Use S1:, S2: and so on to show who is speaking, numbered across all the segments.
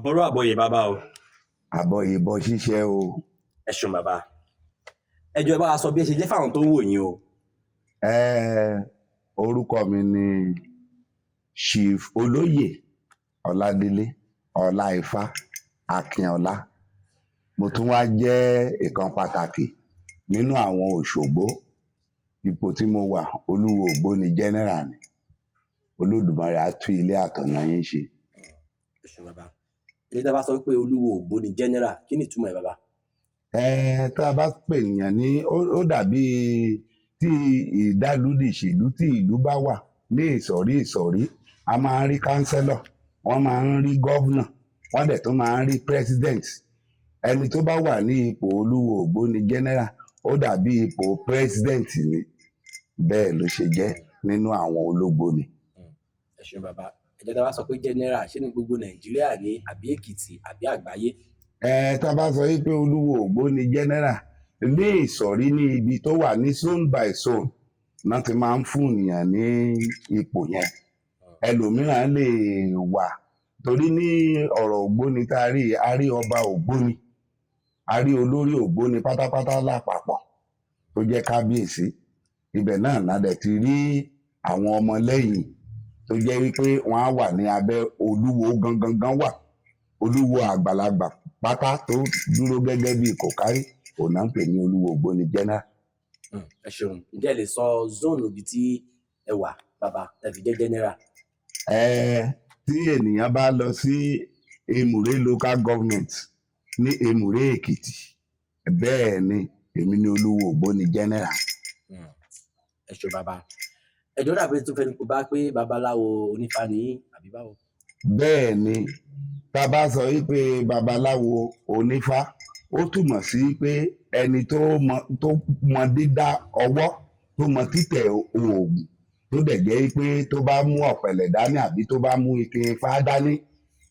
S1: àbọ̀rọ̀ àbọ̀yè bàbá o.
S2: àbọ̀ ìbọn ṣíṣẹ́ o.
S1: ẹ ṣeun bàbá. ẹ jọ̀ọ́ ẹ bá wa sọ bí ẹ ṣe jẹ́ fáwọn tó ń wò yín o.
S2: Orúkọ mi ni Chief Olóyè Ọládélé Ọláìfá Akínọlá. Mo tún wá jẹ́ ìkan pàtàkì nínú àwọn Òṣogbo. Ipò tí mo wà, Olúwo Ògbóni General ni. Olódùmarè á tú ilé àtọ̀nà yín ṣe.
S1: ẹ ṣeun bàbá. ilé tí a bá sọ pé Olúwo Ògbóni General, kí ni ìtumọ̀ ẹ̀ bàbá?
S2: Tá a bá pè nìyàn ní ó dàbí tí ìdálúdìṣèlú tí ìlú bá wà ní ìsọ̀rí a máa ń rí kánsẹ́lọ̀, wọ́n máa ń rí gọ́vnà, wọ́n dẹ̀ tún máa ń rí president. Ẹni tó bá wà ní ipò Olúwo Ògbóni General ó dàbí ipò president ni. Bẹ́ẹ̀ ló ṣe jẹ́ nínú àwọn ológbòni.
S1: ẹ ṣeun bàbá. ẹ jẹ́ tá a bá sọ pé general, ṣé ní gbogbo Nàìjíríà ni àbí Èkìtì àbí àgbáyé?
S2: Tá a bá sọ wípé Olúwo Ògbóni General ní ìsọ̀rí ní ibi tó wà ní zone by zone náà ti máa ń fún ènìyàn ní ipò yẹn. Ẹlòmíràn lè wà torí ní ọ̀rọ̀ Ògbóni tá a rí ọba Ògbóni, a rí olórí Ògbóni pátápátá lápapọ̀ tó jẹ́ kábíyèsí. Ibẹ̀ náà dẹ̀ ti rí àwọn ọmọlẹ́yìn tó jẹ́ wípé wọ́n á wà ní abẹ́ olúwo gangan wà. Olúwo àgbàlagbà pátá tó dúró gẹ́gẹ́ bí kòkárí òun náà ń pè ní Olúwo Ògbóni General.
S1: ẹ ṣeun. ǹjẹ́ ẹ lè sọ zóònù ibi tí ẹ wà bàbá ẹ fi jẹ́ general?
S2: Tí ènìyàn bá lọ sí Èmùrè local government ní Èmùrè Èkìtì, bẹ́ẹ̀ ni èmi ní Olúwo Ògbóni General.
S1: ẹ ṣeun bàbá. ẹjọ́ dàbí tó fẹ́ni kó bá pé babaláwo onífá ni àbí báwo?
S2: Bẹ́ẹ̀ ni, tá a bá sọ wípé babaláwo onífá ó túmọ̀ sí pé ẹni tó mọ dídá ọwọ́, tó mọ títẹ̀ oògùn, tó dẹ̀ jẹ́ pé tó bá mú ọ̀pẹ̀lẹ̀ dání àbí tó bá mú ike ifá dání,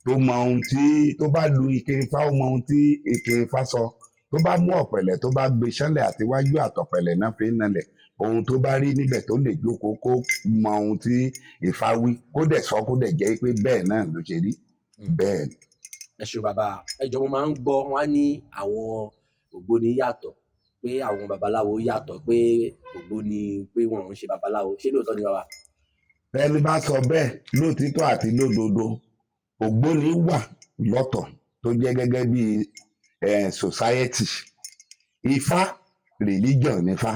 S2: tó mọ ohun tí tó bá lu ike ifá, ó mọ ohun tí ike ifá sọ. Tó bá mú ọ̀pẹ̀lẹ̀ tó bá gbé sánlẹ̀ àtiwájú àtọ̀pẹ̀lẹ̀ náà fi ń nalẹ̀, ohun tó bá rí níbẹ̀ tó lè jókòó kó mọ ohun tí Ifá wí, kó dẹ̀ sọ, kó dẹ̀ jẹ́ pé bẹ́ẹ̀ náà ló ṣe rí. Bẹ́ẹ̀ ni.
S1: ẹ ṣeun bàbá. ẹjọ́ mo máa ń gbọ́ wọn á ní àwọn Ògbóni yàtọ̀, pé àwọn babaláwo yàtọ̀, pé Ògbóni pé wọn ò ń ṣe babaláwo. ṣé lóòótọ́ ni bàbá?
S2: Ẹni bá sọ bẹ́ẹ̀ lóòtítọ́ àti lódodo, Ògbóni wà lọ́tọ̀ tó jẹ́ gẹ́gẹ́ bí society. Ifá religion nífá,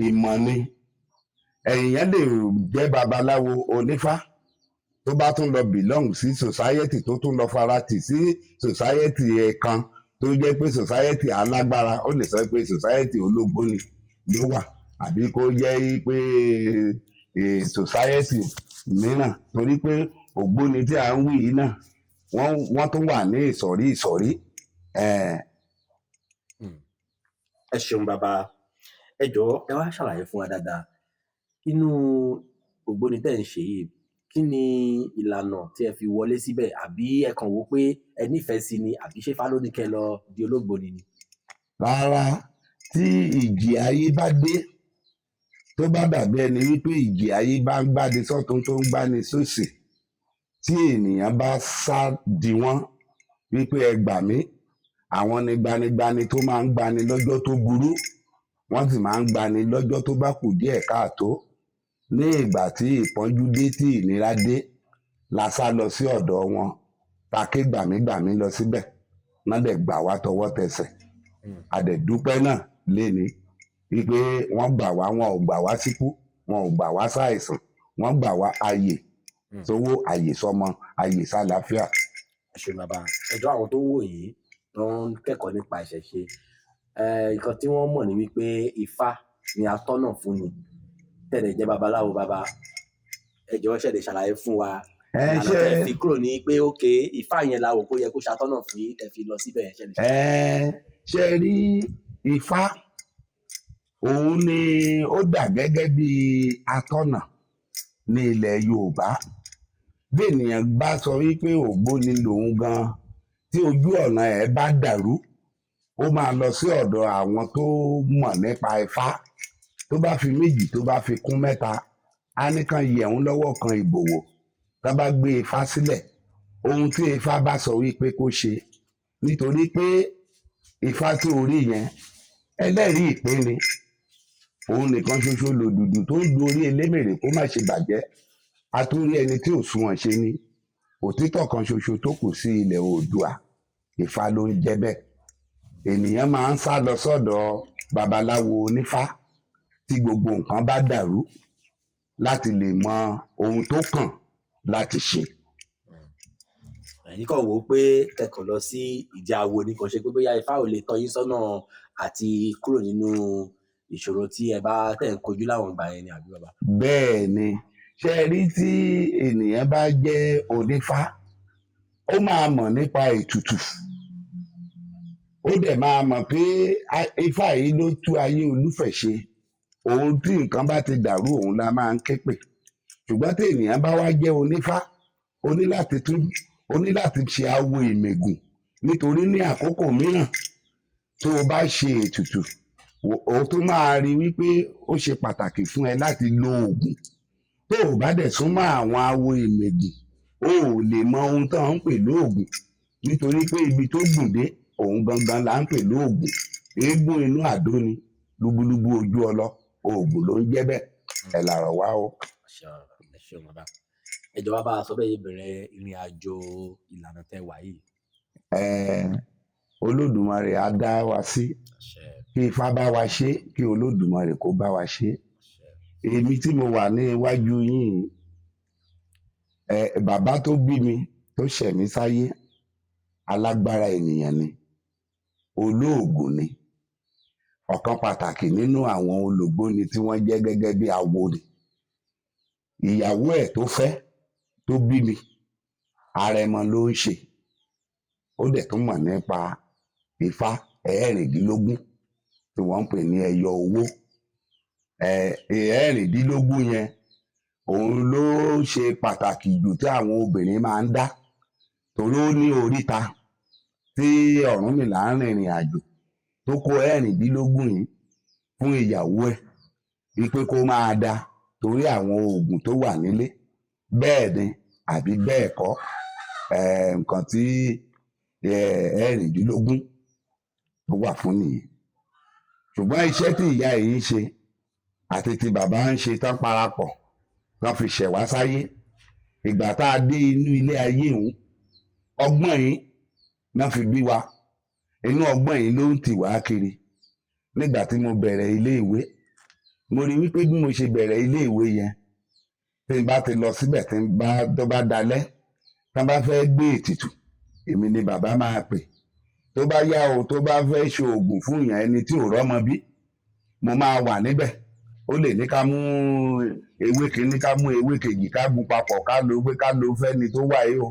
S2: ìmọ̀ ni. Èèyàn lè jẹ́ babaláwo onífá tó bá tún lọ belong sí society, tó tún lọ farati sí society kan tó jẹ́ pé society alágbára. Ó lè sọ pé society ológbóni ló wà, àbí kó jẹ́ pé society mìíràn, torí pé Ògbóni tí à ń wí yìí náà wọ́n tún wà ní ìsọ̀rí.
S1: ẹ ṣeun bàbá. ẹ jọ̀ọ́ ẹ wá ṣàlàyé fún wa dáadáa, inú Ògbóni tẹ́ ń ṣe yìí, kí ni ìlànà tí ẹ fi wọlé síbẹ̀? àbí ẹ kàn wò pé ẹ nífẹ̀ẹ́ sí ni, àbí ṣé Ifá ló ní kẹ́ lọ di ológbòni ni?
S2: Rárá, tí ìjì ayé bá dé, tó bá dàbí ẹni wípé ìjì ayé bá ń gbáni sọ́tún tó ń gbáni sósì, tí ènìyàn bá sá di wọ́n wípé ẹ gbà mí, àwọn ni gbanigbani tó máa ń gbani lọ́jọ́ tó burú, wọ́n sì máa ń gbani lọ́jọ́ tó bá kù díẹ̀ káàtó. Ní ìgbà tí ìpọ́njú dé, tí ìnira dé, la sá lọ sí ọ̀dọ̀ wọn, ta ké gbàmígbàmí lọ síbẹ̀, wọ́n dẹ̀ gbà wá tọwọ́ tẹsẹ̀. A dẹ̀ dúpẹ́ náà léni wípé wọ́n gbà wá, wọn ò gbà wá síkú, wọn ò gbà wá sáìsàn, wọ́n gbà wá ayè sówó, ayè sọmọ, ayè sálàáfíà.
S1: ẹ ṣeun bàbá. ẹjọ́ àwọn tó ń wò yìí tó ń kẹ́kọ̀ọ́ nípa ìṣẹ̀ṣe, nǹkan tí wọ́n mọ̀ ní wípé Ifá ni atọ́nà fún ni. tẹ̀lé jẹ́ babaláwo bàbá, ẹ jọ̀ọ́ ṣẹ̀lẹ̀ ṣàlàyé fún wa ìlànà tẹ́ fi kúrò ní pé ókè Ifá yẹn la wò kó yẹ kó ṣatọ́nà fún yín, tẹ́ fi lọ síbẹ̀ yẹn ṣẹlẹ̀.
S2: Ṣe rí Ifá, òun ni ó dà gẹ́gẹ́ bí atọ́nà ní ilẹ̀ Yorùbá. Bí ènìyàn bá sọ wípé Ògbóni lòun gan, tí ojú ọ̀nà ẹ̀ bá dàrú, ó máa lọ sí ọ̀dọ̀ àwọn tó mọ̀ nípa Ifá. Tó bá fi méjì, tó bá fi kún mẹ́ta, á ní kan yẹ̀ ń lọ́wọ́ kan ìbòwò. Tá bá gbé Ifá sílẹ̀, ohun tí Ifá bá sọ wípé kó ṣe, nítorí pé Ifá tí orí yẹn ẹlẹ́rìí ìpín ni, òun nìkan ṣoṣo lòdùdù tó ń du orí elémèrè kó má ṣe bàjẹ́, atúrí ẹni tí ò sunwọ̀n ṣe ni, òtítọ́ kan ṣoṣo tó kù sí ilẹ̀ Oòduà, Ifá ló ń jẹ́ bẹ́ẹ̀. Ènìyàn máa ń sá lọ sọ́dọ̀ babaláwo onífá tí gbogbo nǹkan bá dàrú láti lè mọ ohun tó kàn láti ṣe.
S1: ẹ̀yin kàn wò ó pé kẹ́kọ̀ọ́ lọ sí ìdí awo ni, kò ṣe pé bóyá Ifá ò lè tọ́ yín sọ́nà àti kúrò nínú ìṣòro tí ẹ bá tẹ̀ ń kojú láwọn ìgbà yẹn ni, àbí bàbá?
S2: Bẹ́ẹ̀ ni, ṣe rí tí ènìyàn bá jẹ́ onífá, ó máa mọ̀ nípa ètùtù, ó dẹ̀ máa mọ̀ pé Ifá yìí ló tú ayé Olúfẹ̀ ṣe, òun tí nǹkan bá ti dàrú òun la máa ń ké pè. Ṣùgbọ́n tí ènìyàn bá wá jẹ́ onífá, ó ní láti ṣe awo ìmẹ̀gùn, nítorí ní àkókò mìíràn tó o bá ṣe ètùtù, o tún máa rí wípé ó ṣe pàtàkì fún ẹ láti lo oògùn. Tó o bá dẹ̀ súnmọ́ àwọn awo ìmẹ̀gùn, o ò lè mọ ohun tó ń pè lóògùn, nítorí pé ibi tó gùn dé òun gangan là ń pè lóògùn. Eégún inú àdó ni, lúbúlúbú ojú ọlọ, oògùn ló ń jẹ́ bẹ́ẹ̀. Ẹ làrọ̀ wá o.
S1: ẹ ṣeun bàbá. ẹ jọ̀ọ́ bá a sọ bẹ́ẹ̀ yìí bẹ̀rẹ̀ ìrìn àjò ìlànà tẹ́ wà yìí.
S2: Olódùmarè á dá wa sí, kí Ifá bá wa ṣe, kí Olódùmarè kó bá wa ṣe. Èmi tí mo wà ní iwájú yín, bàbá tó bí mi tó ṣẹ̀ mí sáyé, alágbára ènìyàn ni, olóògùn ni, ọ̀kan pàtàkì nínú àwọn ològbóni tí wọ́n jẹ́ gẹ́gẹ́ bí awo ni. Ìyàwó ẹ̀ tó fẹ́ tó bí mi, àrẹ̀mọ ló ń ṣe, ó dẹ̀ tún mọ̀ nípa Ifá ẹ̀ẹ́rìndínlógún tí wọ́n ń pè ní ẹyọ owó. Ẹ̀ẹ́rìndínlógún yẹn òun ló ṣe pàtàkì jù tí àwọn obìnrin máa ń dá, torí ó ní oríta tí Ọ̀rúnmìlà ń rìnrìn àjò tó kó ẹ̀ẹ́rìndínlógún yìí fún ìyàwó ẹ̀ wípé kó máa dá torí àwọn oògùn tó wà nílé. Bẹ́ẹ̀ ni àbí bẹ́ẹ̀ kọ́, nǹkan tí ẹ̀ẹ́rìndínlógún tó wà fún nìyẹn. Ṣùgbọ́n iṣẹ́ tí ìyá yìí ń ṣe àti tí bàbá ń ṣe tán parapọ̀, tán fi ṣẹ̀ wá sáyé. Ìgbà tá a dé inú ilé ayé òun, ọgbọ́n yìí náà fi bí wa, inú ọgbọ́n yìí ló ń tì wá kiri. Nígbà tí mo bẹ̀rẹ̀ ilé ìwé, mo rí wípé bí mo ṣe bẹ̀rẹ̀ ilé ìwé yẹn, tí n bá ti lọ síbẹ̀ tó bá dalẹ́, tán bá fẹ́ gbé ètùtù, èmi ni bàbá máa pè. Tó bá yá o, tó bá fẹ́ ṣe oògùn fún ìyàn ẹni tí ò rọ́mọ bí, mo máa wà níbẹ̀. Ó lè ní ká mú ewé kìíní, ká mú ewé kejì, ká gun papọ̀, ká lo fẹ́ni tó wà yìí o.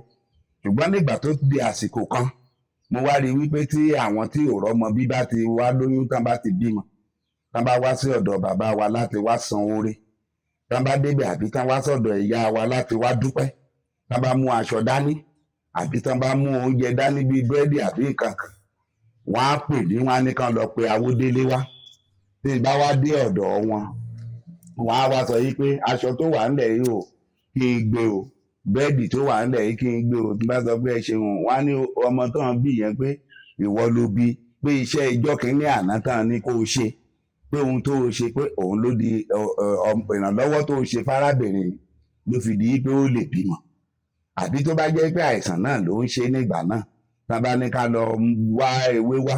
S2: Ṣùgbọ́n nígbà tó di àsìkò kan, mo wá rí wípé tí àwọn tí ò rọ́mọ bí bá ti wá lóyún, tán bá ti bímọ, tán bá wá sí ọ̀dọ̀ bàbá wa láti wá san oore, tán bá débẹ̀ àbí tán wá sọ́dọ̀ ìyá wa láti wá dúpẹ́, tán bá mú aṣọ dání àbí tán bá mú oúnjẹ dání bíi búrẹ́dì àbí nǹkan kan, wọ́n á pè ní, wọ́n á ní kán lọ pe Awódélé wá. Tí n bá wá dé ọ̀dọ̀ wọn, wọ́n á wá sọ yìí pé aṣọ tó wà ńlẹ̀ yìí o, kí n gbé o, búrẹ́dì tó wà ńlẹ̀ yìí kí n gbé o. Tí n bá sọ pé ẹ ṣeun, wọ́n á ní ọmọ tán bí yẹn pé ìwọ ló bí, pé iṣẹ́ ìjọ́ kìíní àná tán ní kó o ṣe, pé ohun tó o ṣe pé òun ló di ìrànlọ́wọ́ tó o ṣe fárábìnrin ló fi di pé ó lè bímọ. Àbí tó bá jẹ́ pé àìsàn náà ló ń ṣe nígbà náà, tá bá ní ká lọ wá ewé wá,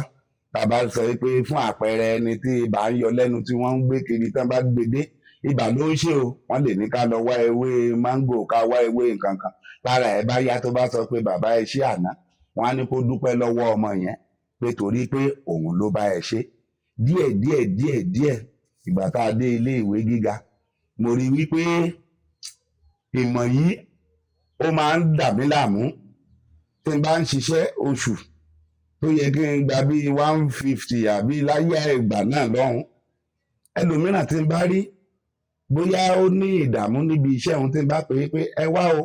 S2: tá bá sọ pé fún àpẹẹrẹ ẹni tí ibà ń yọ lẹ́nu tí wọ́n ń gbé kiri, tán bá gbé dé, ibà ló ń ṣe o, wọ́n lè ní ká lọ wá ewé máńgò, ká wá ewé nǹkan kan. Lára ẹ̀ bá yá tó bá sọ pé bàbá ẹ ṣé àná, wọ́n á ní kó dúpẹ́ lọ́wọ́ ọmọ yẹn pé torí pé òun ló bá ẹ ṣe. Díẹ̀, ìgbà tá a dé ilé ìwé gíga, mo rí wípé ìmọ̀ yìí ó máa ń dà mí láàmú. Tí n bá ń ṣiṣẹ́ oṣù tó yẹ kí n gba bíi 150 àbí láyé ìgbà náà lọ́hùn, ẹlòmíràn tí n bá rí bóyá ó ní ìdààmú níbi iṣẹ́ òun, tí n bá pè é pé ẹ wá o,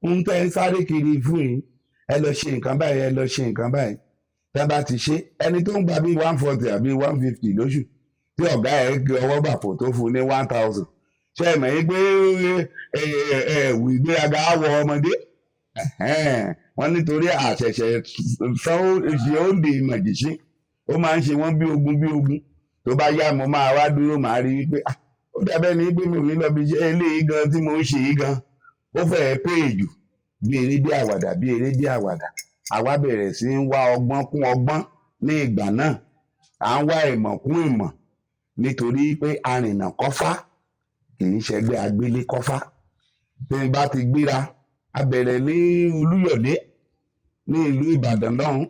S2: ohun tẹ́ ń sáré kiri fún yìí, ẹ lọ ṣe nǹkan báyìí, ẹ lọ ṣe nǹkan báyìí. Tẹ́ bá ti ṣe, ẹni tó ń gba bíi 140 àbí 150 lóṣù, tí ọ̀gá ẹ̀ gbé ọwọ́ bàpò tó fún ní 1000, ṣe é mọ̀ yín pé ìgbéraga á wọ ọmọdé. wọ́n nítorí àṣẹ̀ṣẹ̀ sán ṣe ó ń de màjèṣí ó máa ń ṣe wọ́n bí ogun tó bá yá mo máa wá dúró màá rí wípé ó dàbẹ́ ní pé mi ò ní lọ bí iṣẹ́ eléyìí gan tí mo ń ṣe yìí gan ó fẹ́ẹ́ pé jù bí eré bí àwàdà àwa bẹ̀rẹ̀ sí ń wá ọgbọ́n kún ọgbọ́n ní ìgbà náà à ń wá ìmọ̀ kún ìmọ̀ nítorí pé arìnà kọ́fá kì í ṣẹgbẹ́ agbélé kọ́fá tí n bá ti gbéra a bẹ̀rẹ̀ ní Olúyọ̀lé ní ìlú Ìbàdàn lọ́hùn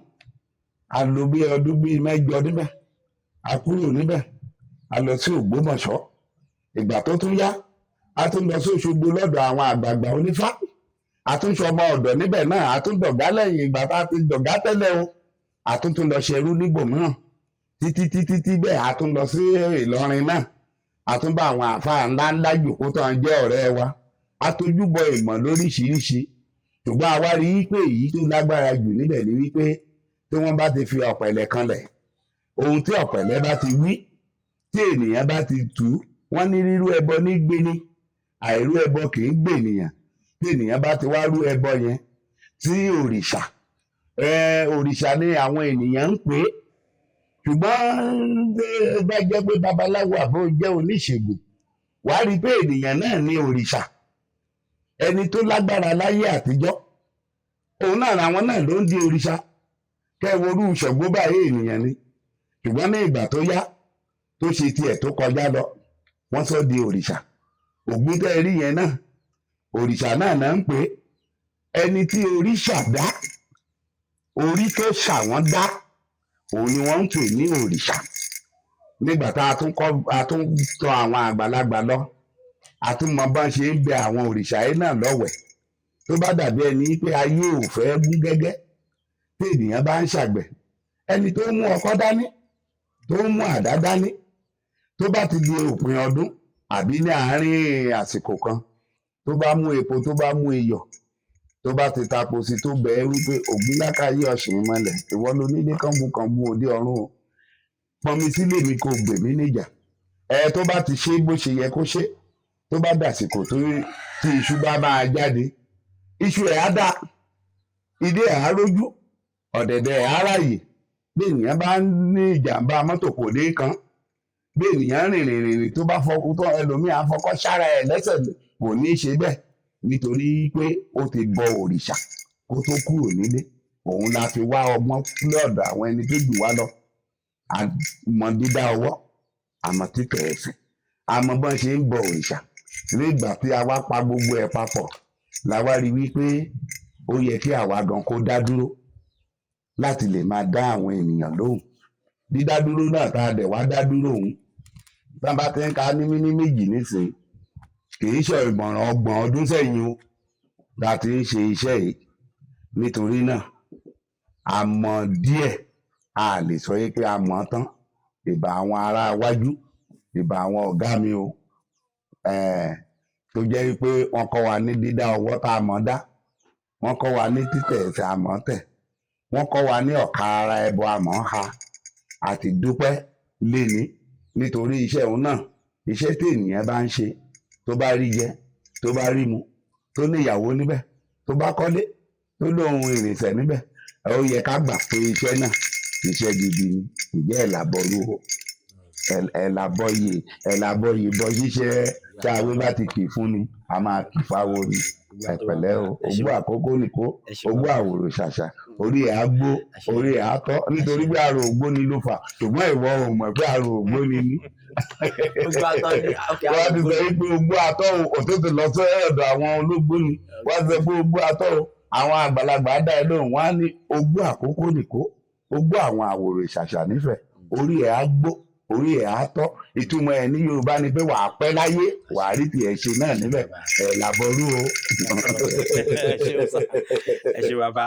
S2: a lò bí ọdún bíi 8 níbẹ̀ a kúrò níbẹ̀ a lọ sí Ògbómọ̀ṣọ́ ìgbà tó tún yá a tún lọ sí Òṣogbo lọ́dọ̀ àwọn àgbààgbà onífá a tún ṣọmọ ọ̀dọ̀ níbẹ̀ náà a tún dọ̀gá lẹ́yìn ìgbà tá a ti dọ̀gá tẹ́lẹ̀ o a tún lọ ṣerú níbòmíràn títí bẹ́ẹ̀ a tún lọ sí Ìlọrin náà a tún bá àwọn àfáà ńláńlá jòkó tó ń jẹ́ ọ̀rẹ́ wa a tójúbọ ìmọ̀ lóríṣiríṣi ṣùgbọ́n a wá rí i pé èyí tó lágbára jù níbẹ̀ ni wípé tí wọ́n bá ti fi ọ̀pẹ̀lẹ̀ kanlẹ̀ ohun tí ọ̀pẹ̀lẹ̀ bá ti wí tí ènìyàn bá ti tù ú wọ́n ní rírú ẹbọ ní gbéni àìrú ẹbọ kì í gbé ènìyàn tí ènìyàn bá ti wá rú ẹbọ yẹn sí òrìṣà ni àwọn ènìyàn ń pè é ṣùgbọ́n bá jẹ́ pé babaláwo àbó jẹ́ oníṣègùn wàá rí i pé ènìyàn náà ní òrìṣà ẹni tó lágbára láyé àtijọ́ òun náà làwọn náà ló ń di òrìṣà kẹwòrú Ṣàngó báyìí ènìyàn ni ṣùgbọ́n ní ìgbà tó yá tó ṣe tiẹ̀ tó kọjá lọ wọ́n sọ di òrìṣà Ògún tẹ́ rí yẹn náà òrìṣà náà ń pè é ẹni tí òrìṣà dá orí tó ṣàwọn dá òun ni wọ́n ń pè ní òrìṣà nígbà tá a tún tọ̀ àwọn àgbàlagbà lọ a tún mọ bá ṣe ń bẹ àwọn òrìṣà yìí náà lọ́wẹ̀ tó bá dàbí ẹni pé ayé ò fẹ́ gún gẹ́gẹ́ tí ènìyàn bá ń ṣàgbẹ̀ ẹni tó mú ọkọ́ dání tó mú àdá dání tó bá ti di òpin ọdún àbí ní àárín àsìkò kan tó bá mú epo tó bá mú iyọ̀ tó bá ti tapo sí tó bẹ̀ẹ́ wípé Ògúnlákàyé ọ̀sìn mọ́lẹ̀ ìwọ ló nílé kánbùkánbù òde ọ̀run o pọnmi sílé mi kò gbè mí níjà tó bá ti ṣe bó ṣe yẹ kó ṣe tó bá dàsìkò tí iṣu bá máa jáde iṣu ẹ̀ á dá ìdí ẹ̀ á rójú ọ̀dẹ̀dẹ̀ ẹ̀ á ráàyè bí ènìyàn bá ní ìjàmbá mọ́tò kò ní kan bí ènìyàn rìnrìn tó bá fọkú tó ẹlòmíà fọkọ́ sára ẹ̀ lẹ́sẹ̀ kò ní í ṣe bẹ́ẹ̀ nítorí pé ó ti bọ òrìṣà kó tó kúrò nílé òun la fi wá ọgbọ́n lọ́dọ̀ àwọn ẹni tó jù wá lọ àmọ́ dídá ọwọ́ àmọ́ títẹ̀ ẹsẹ̀ àmọ́ bọ́n ṣe ń bọ òrìṣà nígbà tí a wá pa gbogbo ẹ̀ papọ̀ la wá rí wípé ó yẹ kí àwa gan kó dá dúró láti lè máa dá àwọn ènìyàn lóhùn dídá dúró náà tá a dẹ̀ wá dá dúró òun tá a bá ti ń ka ní méjì nísìnyí kì í ṣe ìmọ̀ràn 30 ọdún sẹ́yìn o láti ń ṣe iṣẹ́ yìí nítorí náà a mọ̀ díẹ̀ a lè sọ pé a mọ̀ tán ìbà àwọn ará iwájú ìbà àwọn ọ̀gá mi o tó jẹ́ pé wọ́n kọ́ wa ní dídá ọwọ́ tá a mọ̀ dá wọ́n kọ́ wa ní títẹ̀ ẹsẹ̀ a mọ̀ tẹ̀ wọ́n kọ́ wa ní ọ̀ka ara ẹbọ a mọ̀ ha àti dúpẹ́ léni nítorí iṣẹ́ òun náà iṣẹ́ tí ènìyàn bá ń ṣe tó bá rí jẹ tó bá rí mu tó ní ìyàwó níbẹ̀ tó bá kọ́lé tó lóhun ìrìnsẹ̀ níbẹ̀ ó yẹ ká gbà pé iṣẹ́ náà iṣẹ́ gidi ni ìjẹ́ ẹ̀làbọ̀rú ẹ̀làbọ̀yè bọ́ ṣíṣẹ́ tá a wí bá ti kì í fún ni a máa kì í fáwọn ni ẹ̀pẹ̀lẹ́ o ogún àkókò nìkó ogún àwòrò ṣàṣà orí ẹ̀ á gbó orí ẹ̀ á tọ́ nítorí pé àrò ògbóni ló fà ṣùgbọ́n ìwọ ò mọ̀ pé àrò ògbóni ni wọ́n ti sọ pé ogún àtọ́ òtútù lọ sí ọ̀dọ̀ àwọn ológbóni wọ́n ti sọ pé ogún àtọ́ àwọn àgbàlagbà dá ẹ lóhùn wọ́n á ní ogún àkókò nìkó ogún àwọn àwòrò ìṣàṣà nífẹ̀ẹ́ orí ẹ̀ á gbó orí ẹ̀ á tọ́ ìtumọ̀ ẹ̀ ní Yorùbá ni pé wàá pẹ́ láyé wàá rí tiẹ̀ ṣe náà níbẹ̀ ẹ̀ làbọ̀rú o.
S3: ẹ ṣé bàbá.